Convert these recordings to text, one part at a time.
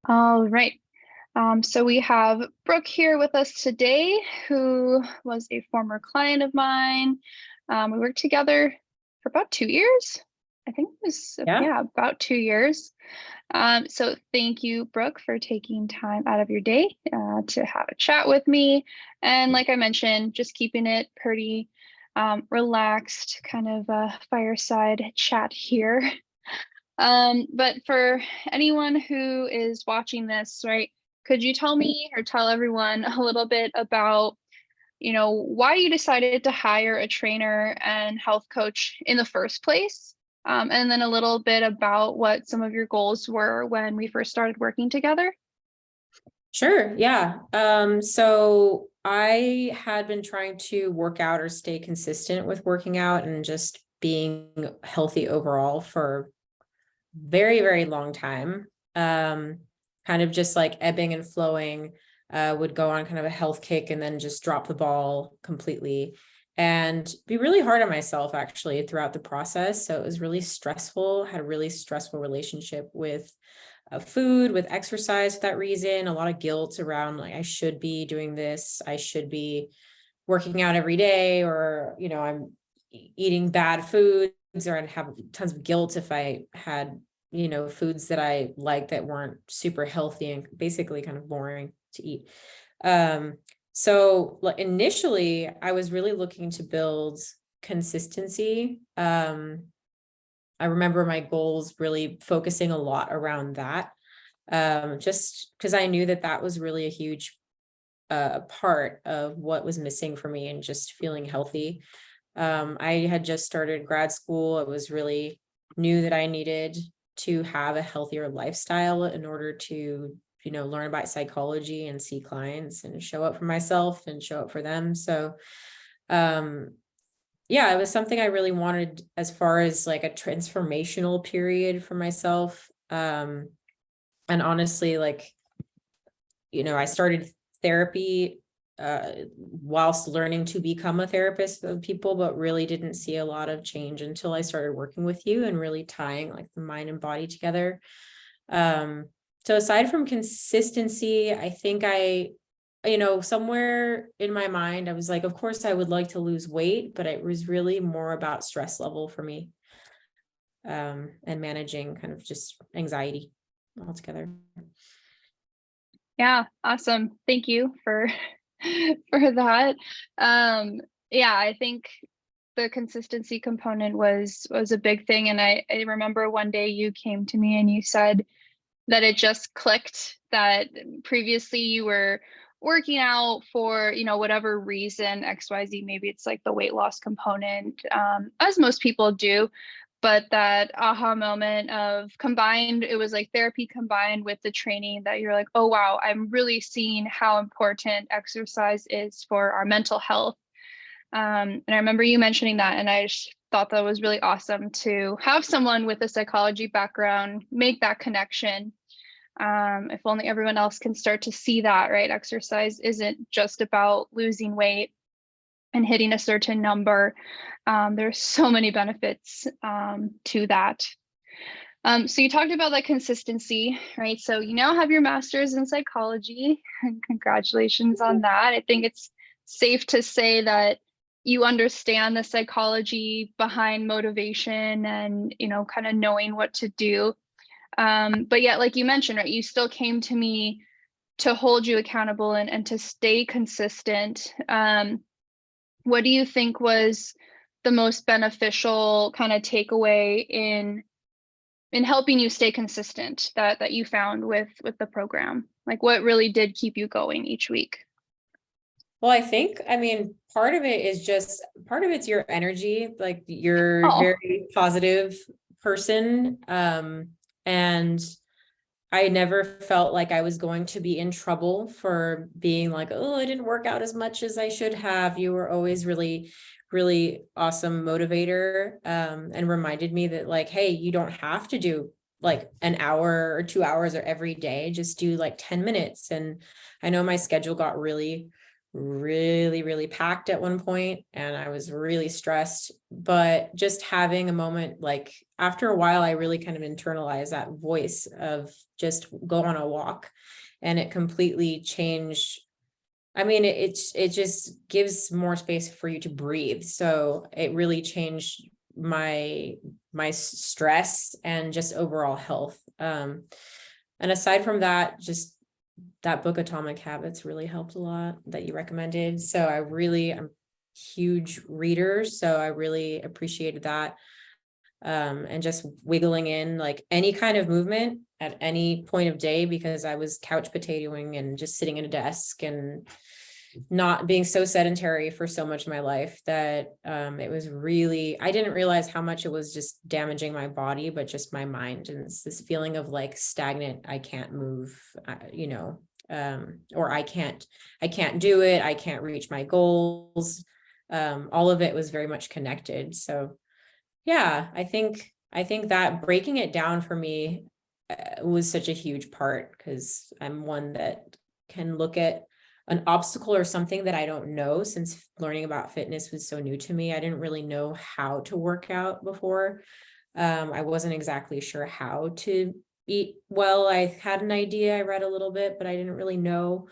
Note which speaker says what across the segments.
Speaker 1: All right. So we have Brooke here with us today, who was a former client of mine. We worked together for about 2 years. I think it was,
Speaker 2: Yeah,
Speaker 1: yeah, about 2 years. So thank you, Brooke, for taking time out of your day to have a chat with me. And like I mentioned, just keeping it pretty relaxed, kind of a fireside chat here. But for anyone who is watching this, right, could you tell me or tell everyone a little bit about, why you decided to hire a trainer and health coach in the first place? And then a little bit about what some of your goals were when we first started working together.
Speaker 2: sure. Yeah. So I had been trying to work out or stay consistent with working out and just being healthy overall for very, very long time. Um, Kind of just like ebbing and flowing, would go on kind of a health kick and then just drop the ball completely and be really hard on myself actually throughout the process. So it was really stressful, had a really stressful relationship with food, with exercise for that reason, a lot of guilt around like, I should be doing this, I should be working out every day, or, I'm eating bad foods, or I'd have tons of guilt if I had, foods that I like that weren't super healthy and basically kind of boring to eat. Um, so initially I was really looking to build consistency. I remember my goals really focusing a lot around that, just because I knew that that was really a huge part of what was missing for me and just feeling healthy. I had just started grad school. I was really knew that I needed to have a healthier lifestyle in order to, learn about psychology and see clients and show up for myself and show up for them. So, um, yeah, it was something I really wanted as far as like a transformational period for myself. And honestly, like, I started therapy whilst learning to become a therapist of people, but really didn't see a lot of change until I started working with you and really tying like the mind and body together. Um, so aside from consistency, I think somewhere in my mind, I was like, of course I would like to lose weight, but it was really more about stress level for me, and managing kind of just anxiety altogether.
Speaker 1: Yeah, awesome. Thank you for for that. Um, yeah, I think the consistency component was a big thing. And I remember one day you came to me and you said that it just clicked that previously you were working out for, whatever reason, XYZ, maybe it's like the weight loss component, as most people do. But that aha moment of combined, it was like therapy combined with the training that you're like, oh, wow, I'm really seeing how important exercise is for our mental health. And I remember you mentioning that, and I just thought that was really awesome to have someone with a psychology background make that connection. If only everyone else can start to see that, right? Exercise isn't just about losing weight and hitting a certain number. There's so many benefits to that. So you talked about that consistency, right? So you now have your master's in psychology, and congratulations on that. I think it's safe to say that you understand the psychology behind motivation and, kind of knowing what to do. But yet, like you mentioned, right, you still came to me to hold you accountable and to stay consistent. What do you think was the most beneficial kind of takeaway in helping you stay consistent that you found with the program? Like what really did keep you going each week?
Speaker 2: Well, I mean, part of it is just part of it's your energy, like you're a
Speaker 1: Oh,
Speaker 2: very positive person. And I never felt like I was going to be in trouble for being like, oh, I didn't work out as much as I should have. You were always really, really awesome motivator, and reminded me that like, hey, you don't have to do like an hour or 2 hours or every day, just do like 10 minutes. And I know my schedule got really really, really packed at one point, and I was really stressed. But just having a moment, like after a while, I really kind of internalized that voice of just go on a walk, and it completely changed. I mean, it just gives more space for you to breathe. So it really changed my stress and just overall health. And aside from that, just that book Atomic Habits really helped a lot that you recommended. So I'm a huge reader, so I really appreciated that. And just wiggling in like any kind of movement at any point of day, because I was couch potatoing and just sitting at a desk and not being so sedentary for so much of my life that it was really, I didn't realize how much it was just damaging my body, but just my mind. And it's this feeling of like stagnant, I can't move, or I can't do it. I can't reach my goals. All of it was very much connected. So yeah, I think that breaking it down for me was such a huge part, because I'm one that can look at an obstacle or something that I don't know. Since learning about fitness was so new to me, I didn't really know how to work out before. I wasn't exactly sure how to eat well. I had an idea, I read a little bit, but I didn't really know.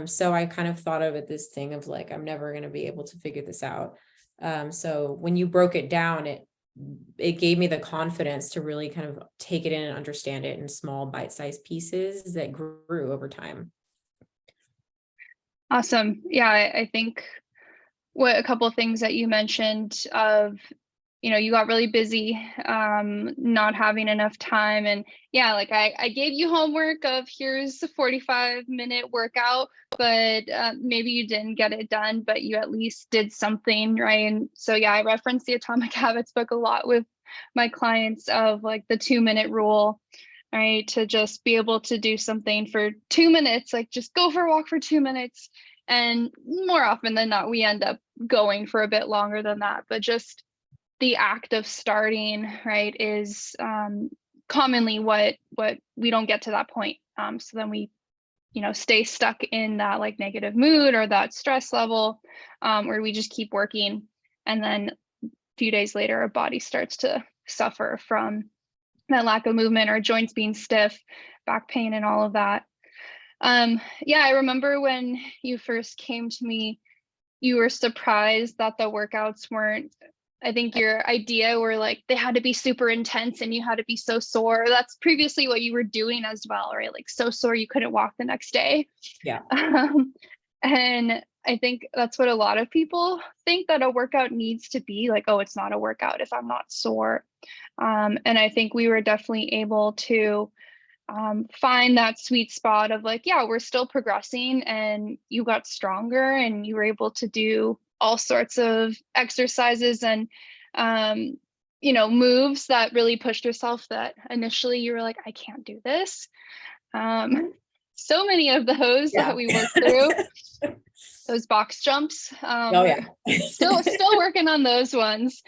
Speaker 2: So I kind of thought of it this thing of like, I'm never going to be able to figure this out. So when you broke it down, it gave me the confidence to really kind of take it in and understand it in small bite-sized pieces that grew over time.
Speaker 1: Awesome. Yeah, I think what a couple of things that you mentioned of, you got really busy, not having enough time. And yeah, like I gave you homework of here's a 45-minute workout, but maybe you didn't get it done, but you at least did something, right? And so, yeah, I reference the Atomic Habits book a lot with my clients of like the 2-minute rule, right? To just be able to do something for 2 minutes, like just go for a walk for 2 minutes. And more often than not, we end up going for a bit longer than that, but just the act of starting, right, is commonly what we don't get to that point. So then we, stay stuck in that like negative mood or that stress level, where we just keep working, and then a few days later, our body starts to suffer from that lack of movement, or joints being stiff, back pain, and all of that. Yeah, I remember when you first came to me, you were surprised that the workouts weren't, I think your idea were like they had to be super intense and you had to be so sore. That's previously what you were doing as well, right? Like so sore you couldn't walk the next day.
Speaker 2: Yeah.
Speaker 1: And I think that's what a lot of people think, that a workout needs to be like, oh, it's not a workout if I'm not sore. And I think we were definitely able to find that sweet spot of like, yeah, we're still progressing, and you got stronger and you were able to do all sorts of exercises and, moves that really pushed yourself that initially you were like, I can't do this. So many of those that we worked through, those box jumps,
Speaker 2: Oh yeah.
Speaker 1: still working on those ones.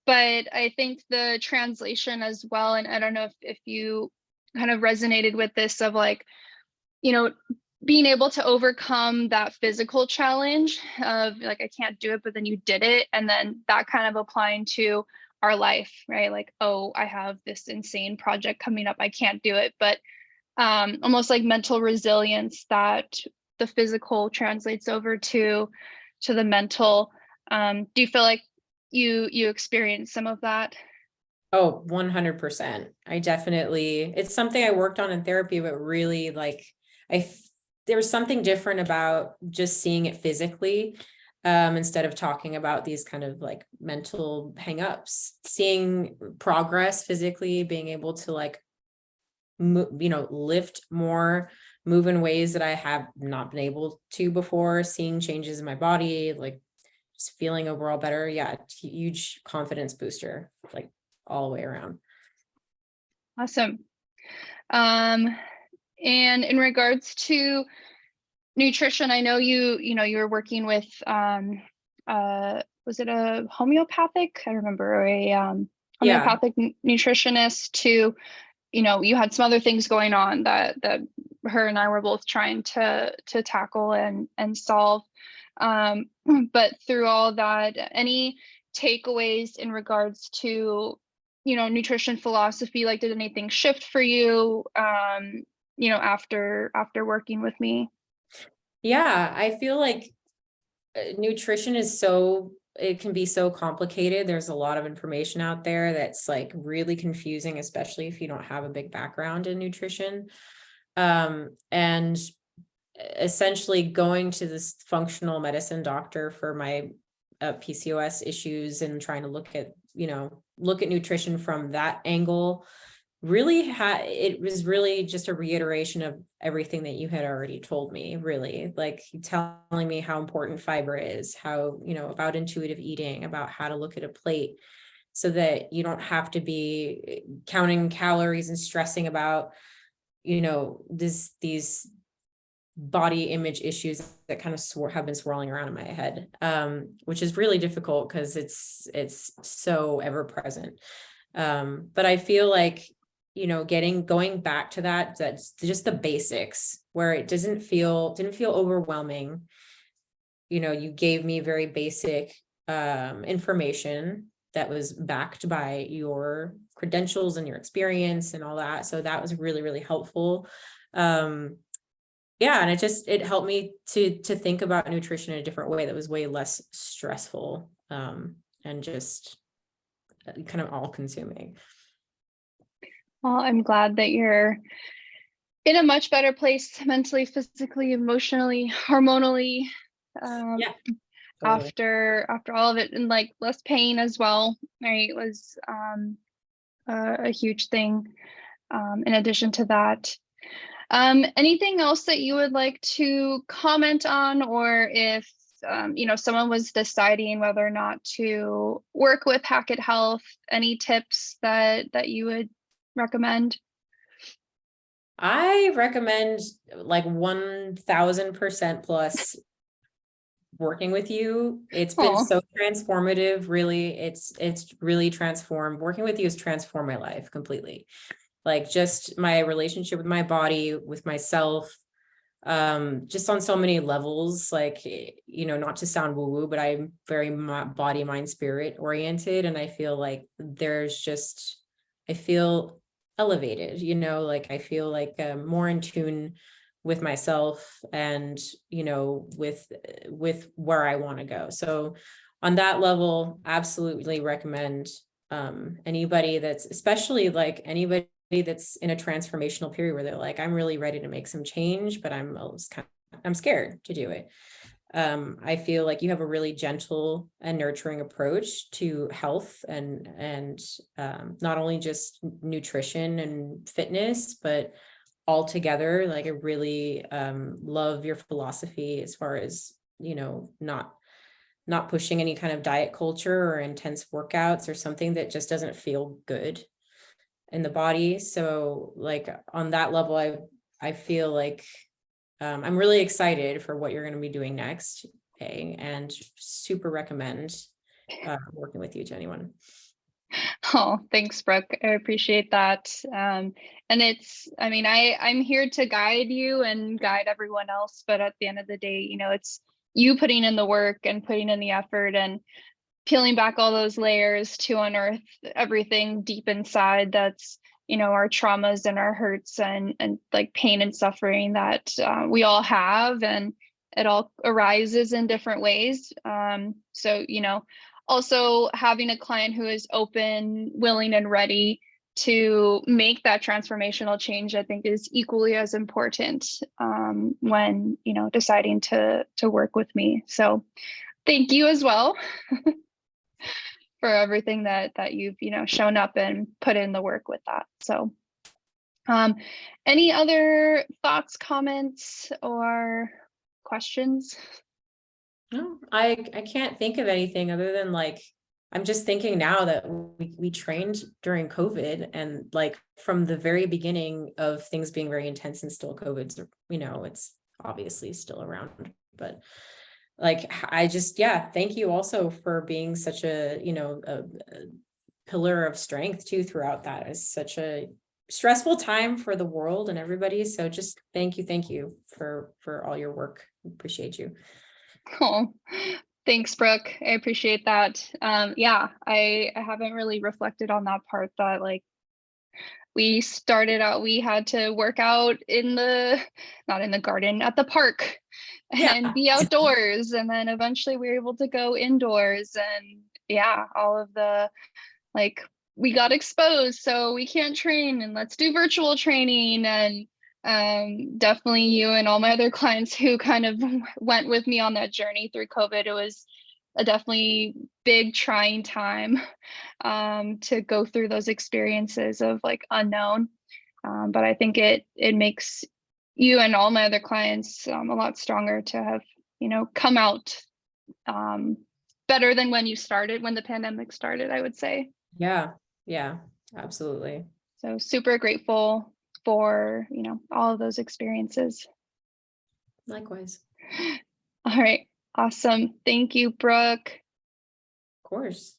Speaker 1: But I think the translation as well, and I don't know if you kind of resonated with this of like, being able to overcome that physical challenge of like, I can't do it, but then you did it. And then that kind of applying to our life, right? Like, oh, I have this insane project coming up, I can't do it. But almost like mental resilience that the physical translates over to the mental. Do you feel like you experienced some of that?
Speaker 2: Oh, 100%. It's something I worked on in therapy, but really like there was something different about just seeing it physically, instead of talking about these kind of like mental hangups, seeing progress physically, being able to like, lift more, move in ways that I have not been able to before, seeing changes in my body, like just feeling overall better. Yeah. Huge confidence booster, like all the way around.
Speaker 1: Awesome. And in regards to nutrition, I know you were working with was it a homeopathic? I remember a homeopathic nutritionist to, you had some other things going on that her and I were both trying to tackle and solve. Um, but through all that, any takeaways in regards to, nutrition philosophy? Like, did anything shift for you, after working with me?
Speaker 2: Yeah, I feel like nutrition is it can be so complicated. There's a lot of information out there that's like really confusing, especially if you don't have a big background in nutrition. And essentially going to this functional medicine doctor for my PCOS issues and trying to look at nutrition from that angle it was really just a reiteration of everything that you had already told me, really, like telling me how important fiber is, how, about intuitive eating, about how to look at a plate so that you don't have to be counting calories and stressing about, these body image issues that kind of have been swirling around in my head, which is really difficult because it's so ever present. But I feel like, going back to that's just the basics where it didn't feel overwhelming. You gave me very basic information that was backed by your credentials and your experience and all that. So that was really, really helpful. Yeah, and it helped me to think about nutrition in a different way that was way less stressful, and just kind of all consuming.
Speaker 1: Well, I'm glad that you're in a much better place mentally, physically, emotionally, hormonally,
Speaker 2: Yeah, totally.
Speaker 1: after all of it, and like less pain as well, right? Was a huge thing. In addition to that, anything else that you would like to comment on, or if someone was deciding whether or not to work with Hackett Health, any tips that you would recommend?
Speaker 2: I recommend like 1000% plus working with you. It's been
Speaker 1: Oh,
Speaker 2: so transformative, really. It's really transformed. Working with you has transformed my life completely. Like just my relationship with my body, with myself, just on so many levels, like, not to sound woo woo, but I'm very body, mind, spirit oriented. And I feel like I feel elevated, like I feel like more in tune with myself and, with where I want to go. So on that level, absolutely recommend anybody especially like anybody that's in a transformational period where they're like, I'm really ready to make some change, but I'm scared to do it. I feel like you have a really gentle and nurturing approach to health and not only just nutrition and fitness, but all together. Like I really love your philosophy as far as, not pushing any kind of diet culture or intense workouts or something that just doesn't feel good in the body. So like on that level, I feel like I'm really excited for what you're going to be doing next, and super recommend working with you to anyone.
Speaker 1: oh, thanks, Brooke. I appreciate that. And I'm here to guide you and guide everyone else, but at the end of the day, it's you putting in the work and putting in the effort and peeling back all those layers to unearth everything deep inside that's our traumas and our hurts and like pain and suffering that we all have, and it all arises in different ways. So also having a client who is open, willing, and ready to make that transformational change, I think, is equally as important when deciding to work with me. So thank you as well for everything that you've shown up and put in the work with that. So any other thoughts, comments, or questions?
Speaker 2: No, I can't think of anything other than like, I'm just thinking now that we trained during COVID, and like from the very beginning of things being very intense and still COVID's, it's obviously still around, but like, thank you also for being such a pillar of strength too throughout that. Is such a stressful time for the world and everybody. So just thank you for all your work. Appreciate you.
Speaker 1: Oh, thanks, Brooke. I appreciate that. Yeah, I haven't really reflected on that part, that like we started out, we had to work out in the, not in the garden, at the park
Speaker 2: Yeah.
Speaker 1: and be outdoors. And then eventually we were able to go indoors, and yeah, all of the, like, we got exposed, so we can't train, and let's do virtual training. And definitely you and all my other clients who kind of went with me on that journey through COVID. It was a definitely big trying time to go through those experiences of like unknown. But I think it makes you and all my other clients a lot stronger to have, come out better than when you started, when the pandemic started, I would say.
Speaker 2: Yeah. Yeah, absolutely.
Speaker 1: So super grateful for, all of those experiences.
Speaker 2: Likewise.
Speaker 1: All right. Awesome. Thank you, Brooke.
Speaker 2: Of course.